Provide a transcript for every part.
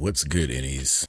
What's good, innies?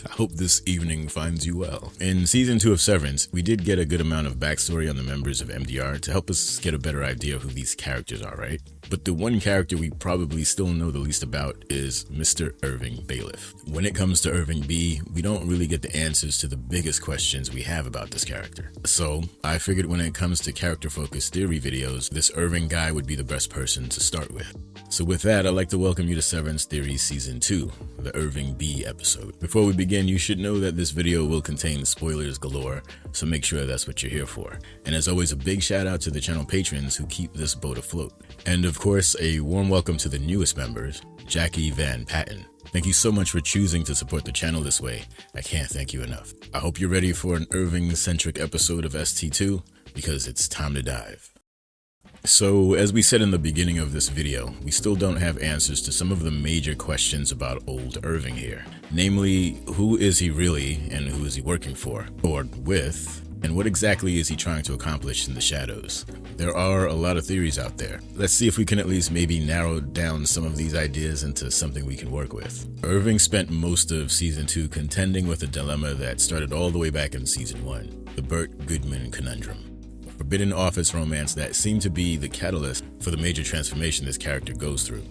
I hope this evening finds you well. In Season 2 of Severance, we did get a good amount of backstory on the members of MDR to help us get a better idea of who these characters are, right? But the one character we probably still know the least about is Mr. Irving Bailiff. When it comes to Irving B, we don't really get the answers to the biggest questions we have about this character. So I figured when it comes to character-focused theory videos, this Irving guy would be the best person to start with. So with that, I'd like to welcome you to Severance Theory Season 2, the Irving B episode. Before we begin, you should know that this video will contain spoilers galore, so make sure that's what you're here for. And as always, a big shout out to the channel patrons who keep this boat afloat. And of course, a warm welcome to the newest members, Jackie Van Patten. Thank you so much for choosing to support the channel this way. I can't thank you enough. I hope you're ready for an Irving-centric episode of ST2, because it's time to dive. So, as we said in the beginning of this video, we still don't have answers to some of the major questions about old Irving here. Namely, who is he really and who is he working for, or with, and what exactly is he trying to accomplish in the shadows? There are a lot of theories out there. Let's see if we can at least maybe narrow down some of these ideas into something we can work with. Irving spent most of Season 2 contending with a dilemma that started all the way back in Season 1, the Burt Goodman conundrum. Forbidden office romance that seemed to be the catalyst for the major transformation this character goes through.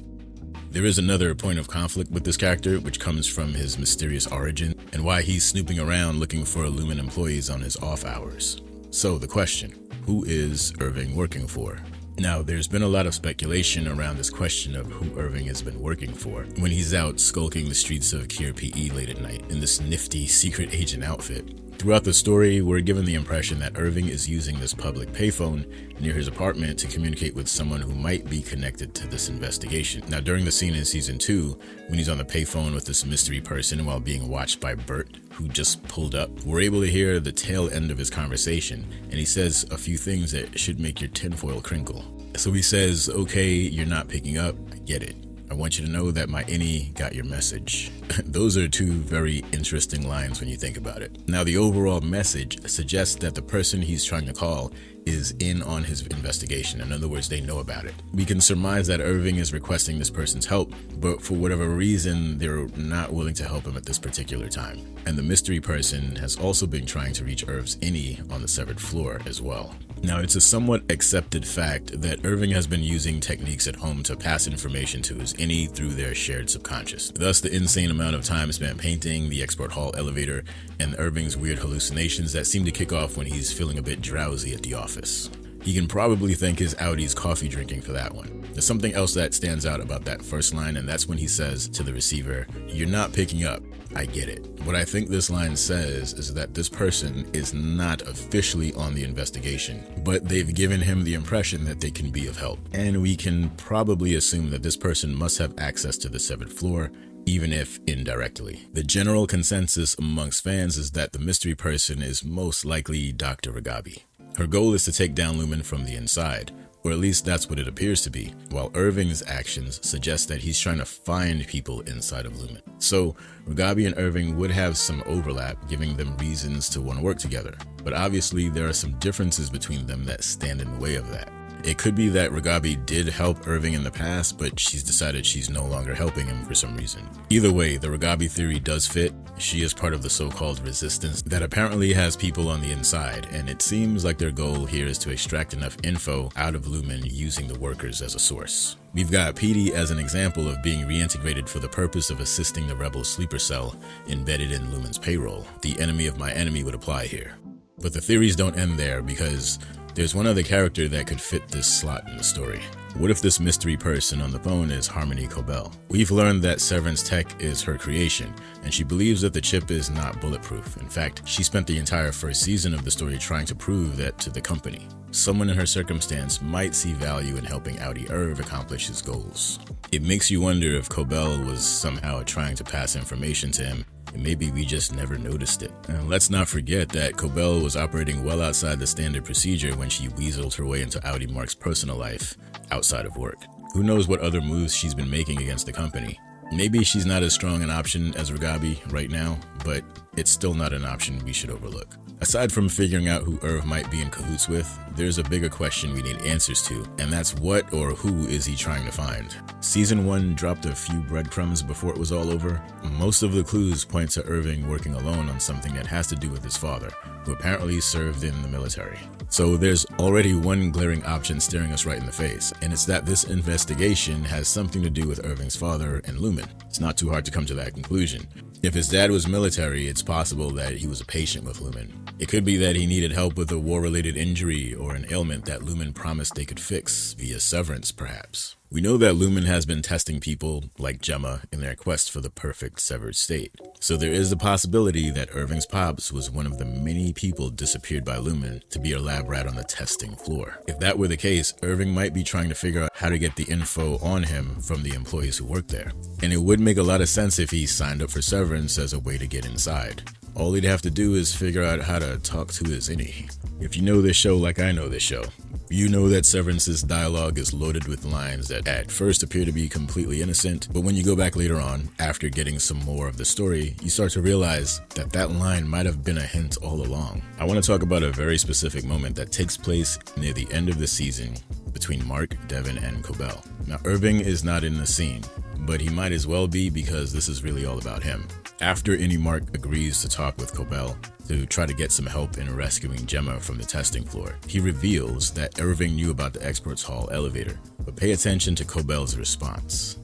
There is another point of conflict with this character, which comes from his mysterious origin and why he's snooping around looking for Lumen employees on his off hours. So the question, who is Irving working for? Now, there's been a lot of speculation around this question of who Irving has been working for when he's out skulking the streets of Kier PE late at night in this nifty secret agent outfit. Throughout the story, we're given the impression that Irving is using this public payphone near his apartment to communicate with someone who might be connected to this investigation. Now, during the scene in Season 2, when he's on the payphone with this mystery person while being watched by Burt, who just pulled up, we're able to hear the tail end of his conversation, and he says a few things that should make your tinfoil crinkle. So he says, "Okay, you're not picking up, I get it. I want you to know that my innie got your message." Those are two very interesting lines when you think about it. Now, the overall message suggests that the person he's trying to call is in on his investigation. In other words, they know about it. We can surmise that Irving is requesting this person's help, but for whatever reason, they're not willing to help him at this particular time. And the mystery person has also been trying to reach Irv's innie on the severed floor as well. Now, it's a somewhat accepted fact that Irving has been using techniques at home to pass information to his innie through their shared subconscious. Thus, the insane amount of time spent painting, the export hall elevator, and Irving's weird hallucinations that seem to kick off when he's feeling a bit drowsy at the office. He can probably thank his Audi's coffee drinking for that one. There's something else that stands out about that first line, and that's when he says to the receiver, "You're not picking up, I get it." What I think this line says is that this person is not officially on the investigation, but they've given him the impression that they can be of help. And we can probably assume that this person must have access to the severed floor, even if indirectly. The general consensus amongst fans is that the mystery person is most likely Dr. Ragabi. Her goal is to take down Lumen from the inside, or at least that's what it appears to be, while Irving's actions suggest that he's trying to find people inside of Lumen. So, Ragabi and Irving would have some overlap, giving them reasons to want to work together. But obviously, there are some differences between them that stand in the way of that. It could be that Ragabi did help Irving in the past, but she's decided she's no longer helping him for some reason. Either way, the Ragabi theory does fit. She is part of the so-called resistance that apparently has people on the inside, and it seems like their goal here is to extract enough info out of Lumen using the workers as a source. We've got Petey as an example of being reintegrated for the purpose of assisting the rebel sleeper cell embedded in Lumen's payroll. The enemy of my enemy would apply here. But the theories don't end there, because there's one other character that could fit this slot in the story. What if this mystery person on the phone is Harmony Cobell? We've learned that Severance tech is her creation, and she believes that the chip is not bulletproof. In fact, she spent the entire first season of the story trying to prove that to the company. Someone in her circumstance might see value in helping Audi Irv accomplish his goals. It makes you wonder if Cobell was somehow trying to pass information to him, and maybe we just never noticed it. And let's not forget that Cobell was operating well outside the standard procedure when she weaseled her way into Audi Mark's personal life outside of work. Who knows what other moves she's been making against the company? Maybe she's not as strong an option as Ragabi right now, but it's still not an option we should overlook. Aside from figuring out who Irv might be in cahoots with, there's a bigger question we need answers to, and that's what or who is he trying to find? Season 1 dropped a few breadcrumbs before it was all over. Most of the clues point to Irving working alone on something that has to do with his father, who apparently served in the military. So there's already one glaring option staring us right in the face, and it's that this investigation has something to do with Irving's father and Lumen. It's not too hard to come to that conclusion. If his dad was military, it's possible that he was a patient with Lumen. It could be that he needed help with a war-related injury or an ailment that Lumen promised they could fix via Severance, perhaps. We know that Lumen has been testing people like Gemma in their quest for the perfect severed state. So there is the possibility that Irving's pops was one of the many people disappeared by Lumen to be a lab rat on the testing floor. If that were the case, Irving might be trying to figure out how to get the info on him from the employees who work there. And it would make a lot of sense if he signed up for Severance as a way to get inside. All he'd have to do is figure out how to talk to his innie. If you know this show like I know this show, you know that Severance's dialogue is loaded with lines that at first appear to be completely innocent, but when you go back later on, after getting some more of the story, you start to realize that that line might have been a hint all along. I want to talk about a very specific moment that takes place near the end of the season between Mark, Devin, and Cobell. Now, Irving is not in the scene, but he might as well be because this is really all about him. After Innie Mark agrees to talk with Cobell to try to get some help in rescuing Gemma from the testing floor, he reveals that Irving knew about the experts hall elevator, but pay attention to Cobell's response.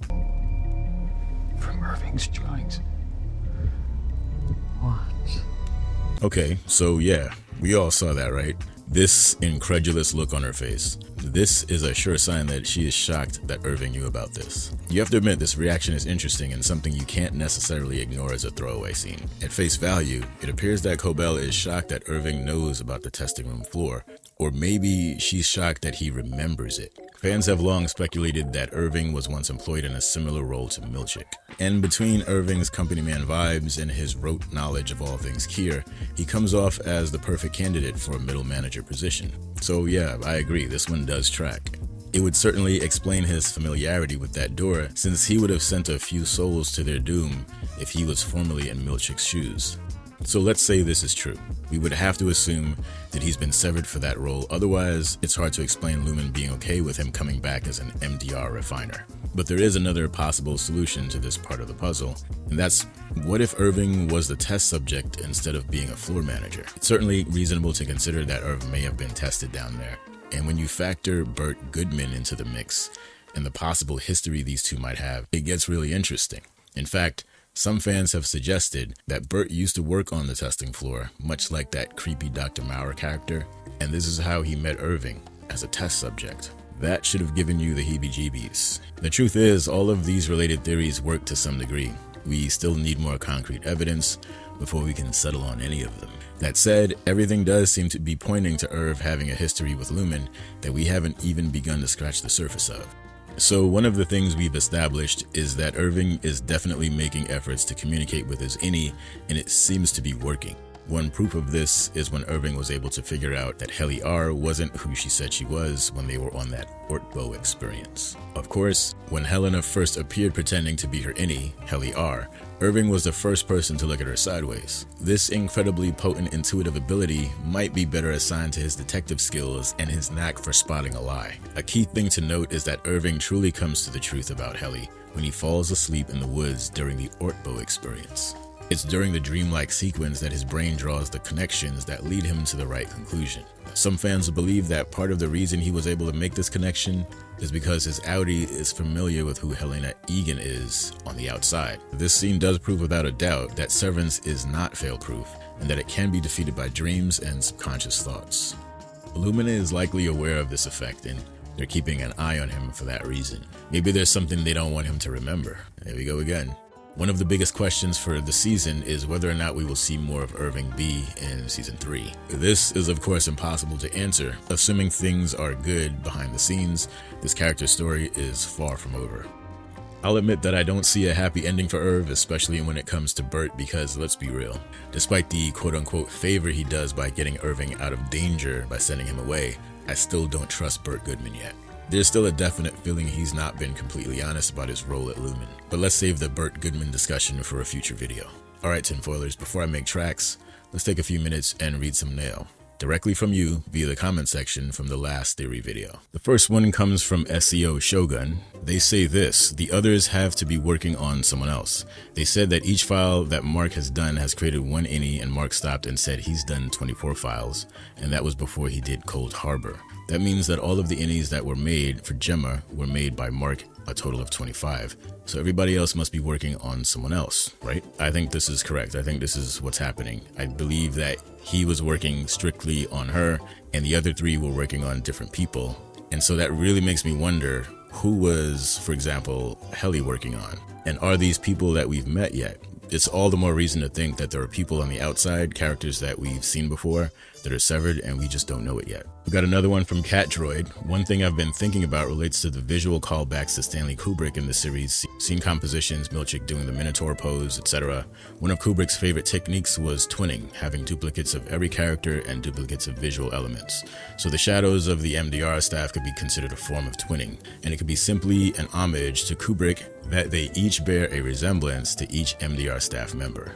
From Irving's drawings. What? Okay, so yeah, we all saw that, right? This incredulous look on her face. This is a sure sign that she is shocked that Irving knew about this. You have to admit this reaction is interesting and something you can't necessarily ignore as a throwaway scene. At face value, it appears that Cobell is shocked that Irving knows about the testing room floor, or maybe she's shocked that he remembers it. Fans have long speculated that Irving was once employed in a similar role to Milchick. And between Irving's company man vibes and his rote knowledge of all things Kier, he comes off as the perfect candidate for a middle manager position. So yeah, I agree, this one does track. It would certainly explain his familiarity with that door, since he would have sent a few souls to their doom if he was formerly in Milchick's shoes. So let's say this is true. We would have to assume that he's been severed for that role, otherwise it's hard to explain Lumen being okay with him coming back as an MDR refiner. But there is another possible solution to this part of the puzzle, and that's what if Irving was the test subject instead of being a floor manager? It's certainly reasonable to consider that Irv may have been tested down there, and when you factor Burt Goodman into the mix and the possible history these two might have, it gets really interesting. In fact, some fans have suggested that Burt used to work on the testing floor, much like that creepy Dr. Maurer character, and this is how he met Irving, as a test subject. That should have given you the heebie-jeebies. The truth is, all of these related theories work to some degree. We still need more concrete evidence before we can settle on any of them. That said, everything does seem to be pointing to Irv having a history with Lumen that we haven't even begun to scratch the surface of. So one of the things we've established is that Irving is definitely making efforts to communicate with his innie, and it seems to be working. One proof of this is when Irving was able to figure out that Helly R wasn't who she said she was when they were on that Ortbo experience. Of course, when Helena first appeared pretending to be her innie, Helly R, Irving was the first person to look at her sideways. This incredibly potent intuitive ability might be better assigned to his detective skills and his knack for spotting a lie. A key thing to note is that Irving truly comes to the truth about Helly when he falls asleep in the woods during the Ortbo experience. It's during the dreamlike sequence that his brain draws the connections that lead him to the right conclusion. Some fans believe that part of the reason he was able to make this connection is because his outie is familiar with who Helena Egan is on the outside. This scene does prove without a doubt that Severance is not fail-proof, and that it can be defeated by dreams and subconscious thoughts. Lumina is likely aware of this effect, and they're keeping an eye on him for that reason. Maybe there's something they don't want him to remember. There we go again. One of the biggest questions for the season is whether or not we will see more of Irving B in Season 3. This is of course impossible to answer. Assuming things are good behind the scenes, this character's story is far from over. I'll admit that I don't see a happy ending for Irv, especially when it comes to Burt, because let's be real, despite the quote-unquote favor he does by getting Irving out of danger by sending him away, I still don't trust Burt Goodman yet. There's still a definite feeling he's not been completely honest about his role at Lumen, but let's save the Burt Goodman discussion for a future video. Alright, tinfoilers, before I make tracks, let's take a few minutes and read some mail. Directly from you via the comment section from the last theory video. The first one comes from SEO Shogun. They say this: the others have to be working on someone else. They said that each file that Mark has done has created one innie, and Mark stopped and said he's done 24 files, and that was before he did Cold Harbor. That means that all of the innies that were made for Gemma were made by Mark, a total of 25. So everybody else must be working on someone else, right? I think this is correct. I think this is what's happening. I believe that he was working strictly on her and the other 3 were working on different people. And so that really makes me wonder, who was, for example, Helly working on? And are these people that we've met yet? It's all the more reason to think that there are people on the outside, characters that we've seen before, that are severed and we just don't know it yet. We got another one from Cat Droid. One thing I've been thinking about relates to the visual callbacks to Stanley Kubrick in the series, scene compositions, Milchick doing the Minotaur pose, etc. One of Kubrick's favorite techniques was twinning, having duplicates of every character and duplicates of visual elements. So the shadows of the MDR staff could be considered a form of twinning, and it could be simply an homage to Kubrick that they each bear a resemblance to each MDR staff member.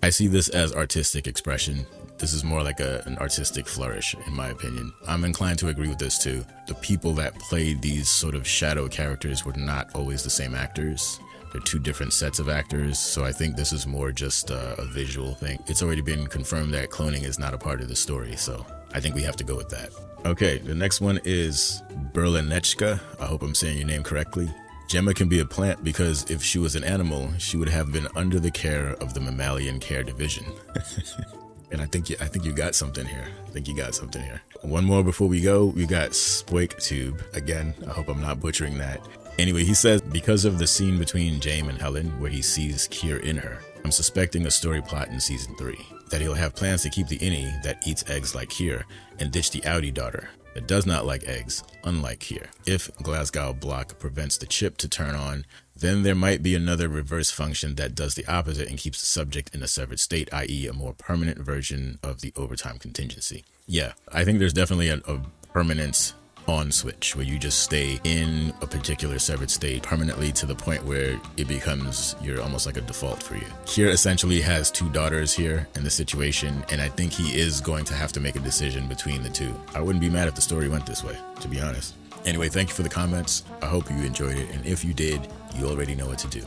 I see this as artistic expression. This is more like an artistic flourish, in my opinion. I'm inclined to agree with this too. The people that played these sort of shadow characters were not always the same actors. They're 2 different sets of actors, so I think this is more just a visual thing. It's already been confirmed that cloning is not a part of the story, so I think we have to go with that. Okay, the next one is Berlinechka. I hope I'm saying your name correctly. Gemma can be a plant because if she was an animal, she would have been under the care of the mammalian care division. And I think you got something here. One more before we go. We got SpoikTube. Again, I hope I'm not butchering that. Anyway, he says, because of the scene between Jaime and Helen where he sees Kier in her, I'm suspecting a story plot in season 3. That he'll have plans to keep the innie that eats eggs like Kier and ditch the Audi daughter that does not like eggs, unlike Kier. If Glasgow block prevents the chip to turn on, then there might be another reverse function that does the opposite and keeps the subject in a severed state, i.e. a more permanent version of the overtime contingency. Yeah, I think there's definitely a permanent on switch where you just stay in a particular severed state permanently to the point where it becomes you're almost like a default for you. Kier essentially has 2 daughters here in the situation, and I think he is going to have to make a decision between the 2. I wouldn't be mad if the story went this way, to be honest. Anyway, thank you for the comments. I hope you enjoyed it, and if you did, you already know what to do.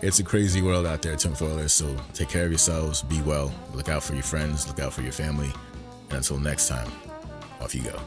It's a crazy world out there, tinfoilers, so take care of yourselves, be well, look out for your friends, look out for your family, and until next time, off you go.